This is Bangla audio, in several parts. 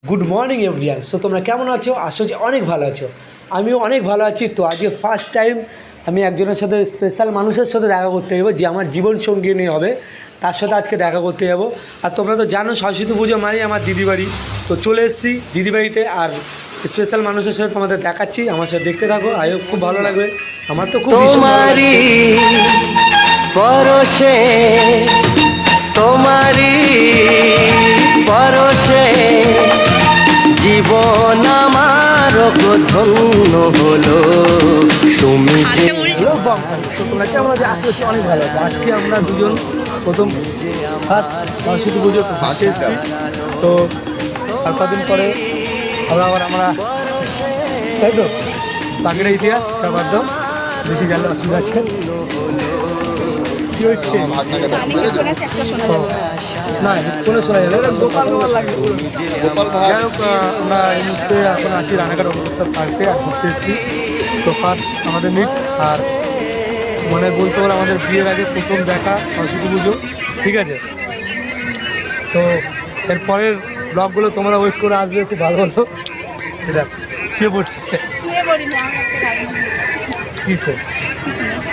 Good morning everyone. সো তোমরা কেমন আছো? আশা করি অনেক ভালো আছো। আমিও অনেক ভালো আছি। তো আজকে ফার্স্ট টাইম আমি একজনের সাথে স্পেশাল মানুষের সাথে দেখা করতে যাবো, যে আমার জীবন সঙ্গিনী হবে, তার সাথে আজকে দেখা করতে যাবো। আর তোমরা তো জানো সরস্বতী পুজো মানে আমার দিদি বাড়ি, তো চলে এসেছি দিদি বাড়িতে। আর স্পেশাল মানুষের সাথে তোমাদের দেখাচ্ছি, আমার সাথে দেখতে থাকো। আয়ো খুব ভালো লাগবে, আমার তো খুব ভীষণ ভালো লাগছে। পরশে তোমারি পরশে জীবন আমার ধন্য হলো তুমি যে। হ্যালো সো তোমরা কেমন আছো? আশা করছি অনেক ভালো আছে। আজকে আমরা দুজন প্রথম ফার্স্ট সরস্বতী পুজো ভাসে এসেছি। তো আর কদিন পরে আবার আমরা তাই তো বাকিটা ইতিহাস চাপাদ্য বেশি জানলে অসুবিধা আছে। কি হচ্ছে না কোনো শোনা যাবে না। যাই হোক, আমরা এই মুহূর্তে এখন আছি রানাঘাট অমৃতসর পার্কে আর ঘুরতে এসেছি। তো ফার্স্ট আমাদের মিট, আর মানে বলতে পারো আমাদের বিয়ের আগে প্রথম দেখা সরস্বতী পুজো, ঠিক আছে? তো এরপরের ব্লগগুলো তোমরা ওয়েট করে আসবে, খুব ভালো হলো। দেখ শুয়ে পড়ছে কিসে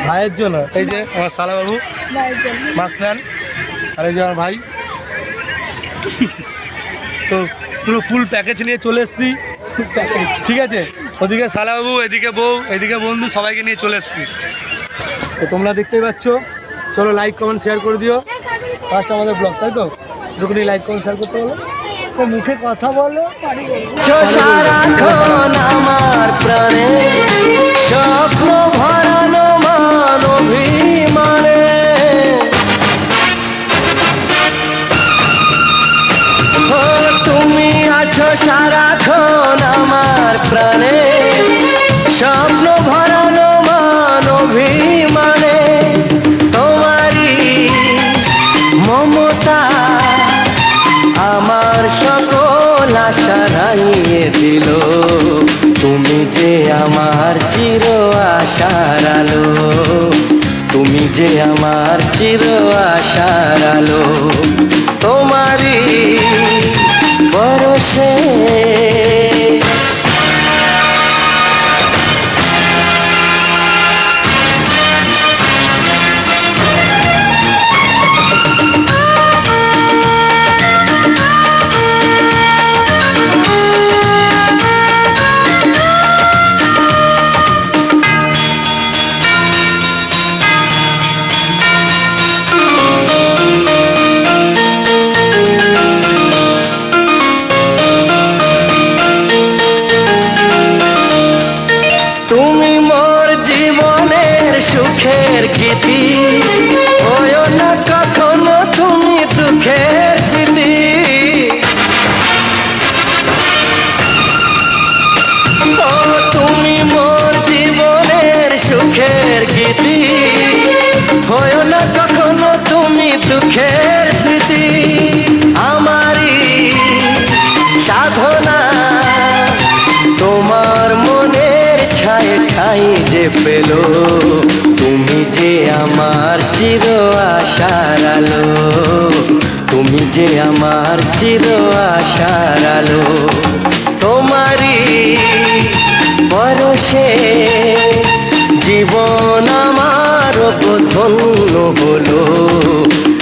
ভাইয়ের জন্য। এই যে আমার সালাবাবু মাস্ক নেন, আর এই যে আমার ভাই। তো পুরো ফুল প্যাকেজ নিয়ে চলে এসেছি, ঠিক আছে? ওদিকে সালাবাবু, এদিকে বউ, এদিকে বন্ধু, সবাইকে নিয়ে চলে এসেছি। তো তোমরা দেখতেই পাচ্ছ। চলো লাইক কমেন্ট শেয়ার করে দিও। ফার্স্ট আমাদের ব্লগ, তাই তো? এরকমই লাইক কমেন্ট শেয়ার করতে বলো, তো মুখে কথা বলো। সারাক্ষণ আমার প্রাণে স্বপ্ন ভরানো মান অভিমানে তুমি আছো সারাক্ষণ আমার প্রাণে স্বপ্ন ভরানো মান অভিমানে তোমারই মমতা আমার সকল আশা রাঙিয়ে দিল তুমি যে আমার চির আশার আলো তুমি যে আমার চির আশার আলো তোমারই পরশে সুখের গীতি হয়ো না কখনো তুমি দুঃখের স্মৃতি ও তুমি মোর জীবনের সুখের গীতি হয়ো না কখনো তুমি দুঃখের স্মৃতি আমারই সাধনা তোমার মনের ছায় ঠাই যে পেল তুমি যে আমার চির আশার আলো তুমি যে আমার চির আশার আলো তোমারই পরশে জীবন আমার ধন্য হলো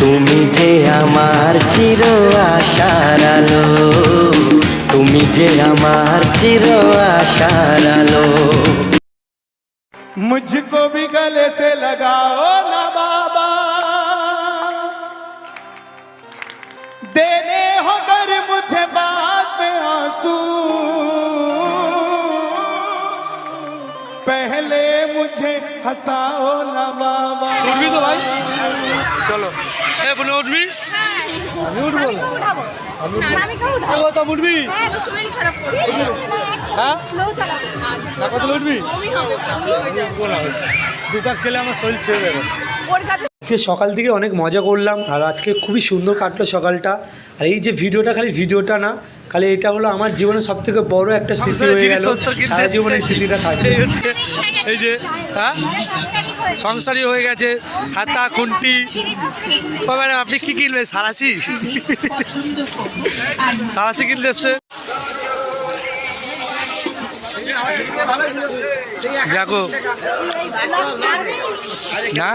তুমি যে আমার চির আশার আলো তুমি যে আমার চির আশার আলো मुझको भी गले से लगाओ ना बाबा देने हो कर मुझे बात में आंसू पहले मुझे हंसाओ ना बाबा। উঠবি তো ভাই? চলো বলে উঠবি? আমি উঠবো না, উঠবি? হ্যাঁ কত উঠবি? দুটা খেলে আমার শরীর ছেড়ে দেবে। আজকে সকাল থেকে অনেক মজা করলাম আর আজকে খুবই সুন্দর কাটলো সকালটা। আর এই যে ভিডিওটা, খালি ভিডিওটা না, খালি এটা হলো আমার জীবনের সব থেকে বড় একটা স্মৃতি হয়ে গেল। সারা জীবনের স্মৃতিটা থাকবে। এই যে হ্যাঁ সংসারী হয়ে গেছে, হাতা খুন্তি। ম্যাডাম আপনি কী কিনলেন? সারাশি সারাশি কিনতে এসছে। দেখো না